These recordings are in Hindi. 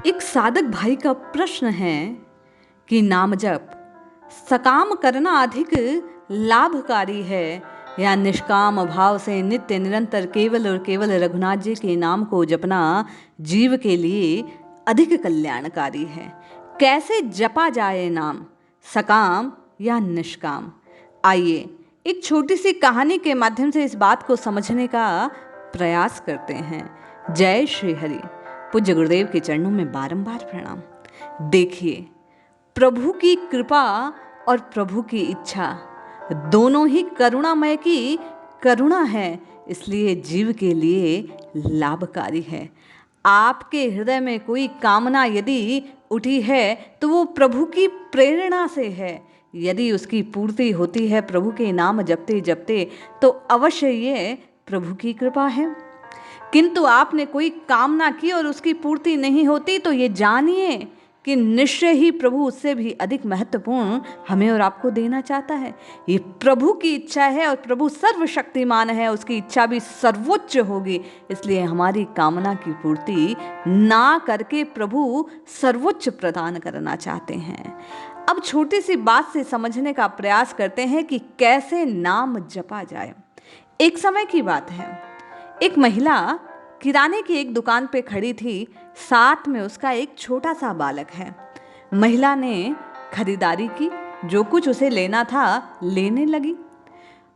एक साधक भाई का प्रश्न है कि नाम जप सकाम करना अधिक लाभकारी है या निष्काम भाव से नित्य निरंतर केवल और केवल रघुनाथ जी के नाम को जपना जीव के लिए अधिक कल्याणकारी है। कैसे जपा जाए नाम, सकाम या निष्काम? आइए एक छोटी सी कहानी के माध्यम से इस बात को समझने का प्रयास करते हैं। जय श्री हरि। पूज्य गुरुदेव के चरणों में बारंबार प्रणाम। देखिए, प्रभु की कृपा और प्रभु की इच्छा दोनों ही करुणामय की करुणा है, इसलिए जीव के लिए लाभकारी है। आपके हृदय में कोई कामना यदि उठी है तो वो प्रभु की प्रेरणा से है। यदि उसकी पूर्ति होती है प्रभु के नाम जपते जपते तो अवश्य ये प्रभु की कृपा है। किंतु आपने कोई कामना की और उसकी पूर्ति नहीं होती तो ये जानिए कि निश्चय ही प्रभु उससे भी अधिक महत्वपूर्ण हमें और आपको देना चाहता है। ये प्रभु की इच्छा है और प्रभु सर्वशक्तिमान है, उसकी इच्छा भी सर्वोच्च होगी। इसलिए हमारी कामना की पूर्ति ना करके प्रभु सर्वोच्च प्रदान करना चाहते हैं। अब छोटी सी बात से समझने का प्रयास करते हैं कि कैसे नाम जपा जाए। एक समय की बात है, एक महिला किराने की एक दुकान पे खड़ी थी, साथ में उसका एक छोटा सा बालक है। महिला ने खरीदारी की, जो कुछ उसे लेना था लेने लगी।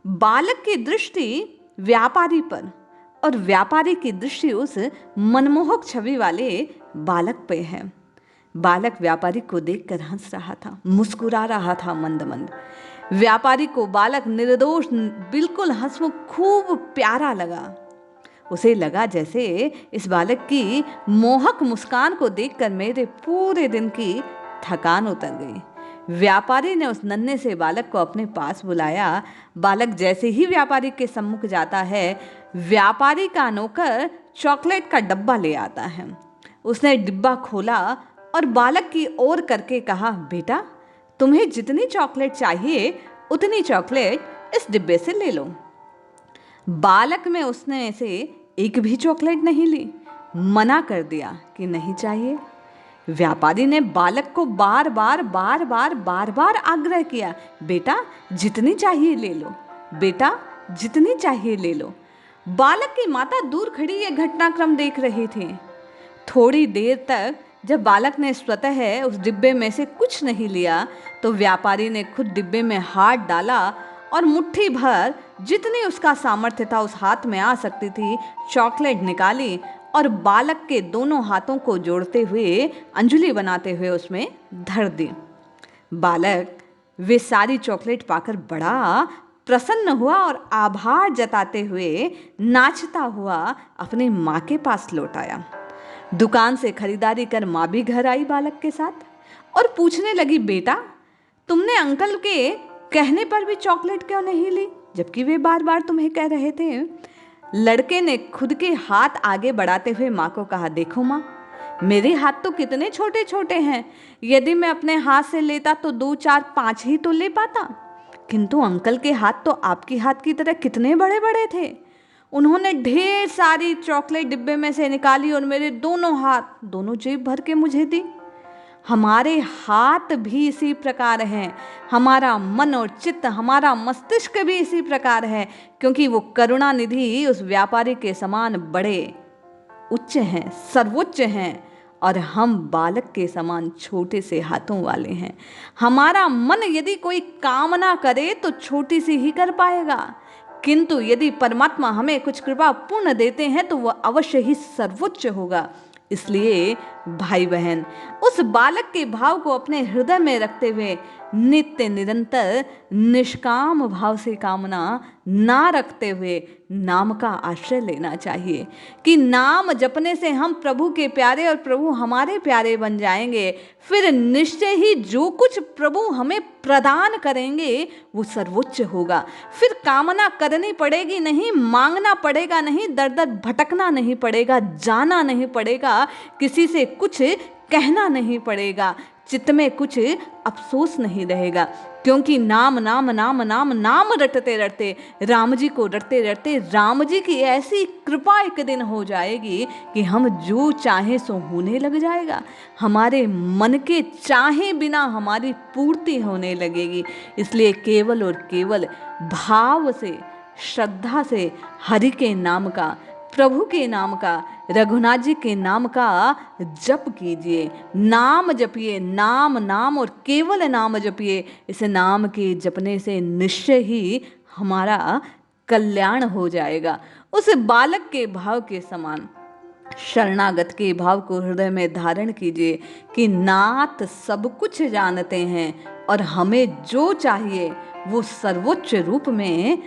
बालक की दृष्टि व्यापारी पर और व्यापारी की दृष्टि उस मनमोहक छवि वाले बालक पे है। बालक व्यापारी को देखकर हंस रहा था, मुस्कुरा रहा था मंद मंद। व्यापारी को बालक निर्दोष बिल्कुल हंसमुख खूब प्यारा लगा। उसे लगा जैसे इस बालक की मोहक मुस्कान को देखकर मेरे पूरे दिन की थकान उतर गई। व्यापारी ने उस नन्हे से बालक को अपने पास बुलाया। बालक जैसे ही व्यापारी के सम्मुख जाता है, व्यापारी का नौकर चॉकलेट का डब्बा ले आता है। उसने डिब्बा खोला और बालक की ओर करके कहा, बेटा, तुम्हें जितनी चॉकलेट चाहिए उतनी चॉकलेट इस डिब्बे से ले लो। बालक में उसने से एक भी चॉकलेट नहीं ली, मना कर दिया कि नहीं चाहिए। व्यापारी ने बालक को बार बार आग्रह किया, बेटा जितनी चाहिए ले लो, बेटा जितनी चाहिए ले लो। बालक की माता दूर खड़ी ये घटनाक्रम देख रही थी। थोड़ी देर तक जब बालक ने स्वतः उस डिब्बे में से कुछ नहीं लिया तो व्यापारी ने खुद डिब्बे में हाथ डाला और मुट्ठी भर जितनी उसका सामर्थ्य था उस हाथ में आ सकती थी चॉकलेट निकाली और बालक के दोनों हाथों को जोड़ते हुए अंजलि बनाते हुए उसमें धर दी। बालक वे सारी चॉकलेट पाकर बड़ा प्रसन्न हुआ और आभार जताते हुए नाचता हुआ अपनी माँ के पास लौट आया। दुकान से खरीदारी कर माँ भी घर आई बालक के साथ और पूछने लगी, बेटा तुमने अंकल के कहने पर भी चॉकलेट क्यों नहीं ली, जबकि वे बार बार तुम्हें कह रहे थे। लड़के ने खुद के हाथ आगे बढ़ाते हुए माँ को कहा, देखो माँ, मेरे हाथ तो कितने छोटे छोटे हैं। यदि मैं अपने हाथ से लेता तो 2 4 5 ही तो ले पाता, किंतु अंकल के हाथ तो आपके हाथ की तरह कितने बड़े बड़े थे। उन्होंने ढेर सारी चॉकलेट डिब्बे में से निकाली और मेरे दोनों हाथ दोनों जेब भर के मुझे दी। हमारे हाथ भी इसी प्रकार हैं, हमारा मन और चित्त, हमारा मस्तिष्क भी इसी प्रकार है, क्योंकि वो करुणा निधि उस व्यापारी के समान बड़े उच्च हैं, सर्वोच्च हैं, और हम बालक के समान छोटे से हाथों वाले हैं। हमारा मन यदि कोई कामना करे तो छोटी सी ही कर पाएगा, किंतु यदि परमात्मा हमें कुछ कृपा पूर्ण देते हैं तो वह अवश्य ही सर्वोच्च होगा। इसलिए भाई बहन, उस बालक के भाव को अपने हृदय में रखते हुए नित्य निरंतर निष्काम भाव से कामना ना रखते हुए नाम का आश्रय लेना चाहिए कि नाम जपने से हम प्रभु के प्यारे और प्रभु हमारे प्यारे बन जाएंगे। फिर निश्चय ही जो कुछ प्रभु हमें प्रदान करेंगे वो सर्वोच्च होगा। फिर कामना करनी पड़ेगी नहीं, मांगना पड़ेगा नहीं, दर दर भटकना नहीं पड़ेगा, जाना नहीं पड़ेगा, किसी से कुछ कहना नहीं पड़ेगा, चित्त में कुछ अफसोस नहीं रहेगा, क्योंकि नाम नाम नाम नाम नाम रटते रटते, राम जी को रटते रटते राम जी की ऐसी कृपा एक दिन हो जाएगी कि हम जो चाहे सो होने लग जाएगा। हमारे मन के चाहे बिना हमारी पूर्ति होने लगेगी। इसलिए केवल और केवल भाव से, श्रद्धा से हरि के नाम का, प्रभु के नाम का, रघुनाथ जी के नाम का जप कीजिए। नाम जपिए, नाम नाम और केवल नाम जपिए। इस नाम के जपने से निश्चय ही हमारा कल्याण हो जाएगा। उस बालक के भाव के समान शरणागत के भाव को हृदय में धारण कीजिए कि नाथ सब कुछ जानते हैं और हमें जो चाहिए वो सर्वोच्च रूप में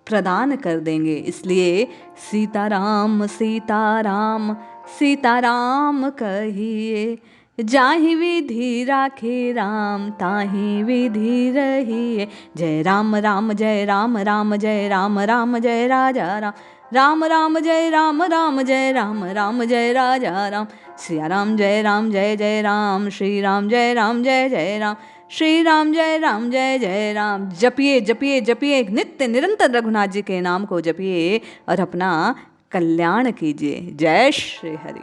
प्रदान कर देंगे। इसलिए सीताराम सीताराम सीताराम कहिए, जाहि विधि राखे राम ताहि विधि रहिए। जय राम राम जय राम राम जय राम राम जय राजा राम, राम राम जय राम राम जय राम राम जय राजा राम। सिया राम जय जय राम, श्री राम जय जय राम, श्री राम जय राम। जपिए जपिए जपिए, नित्य निरंतर रघुनाथ जी के नाम को जपिए और अपना कल्याण कीजिए। जय श्री हरि।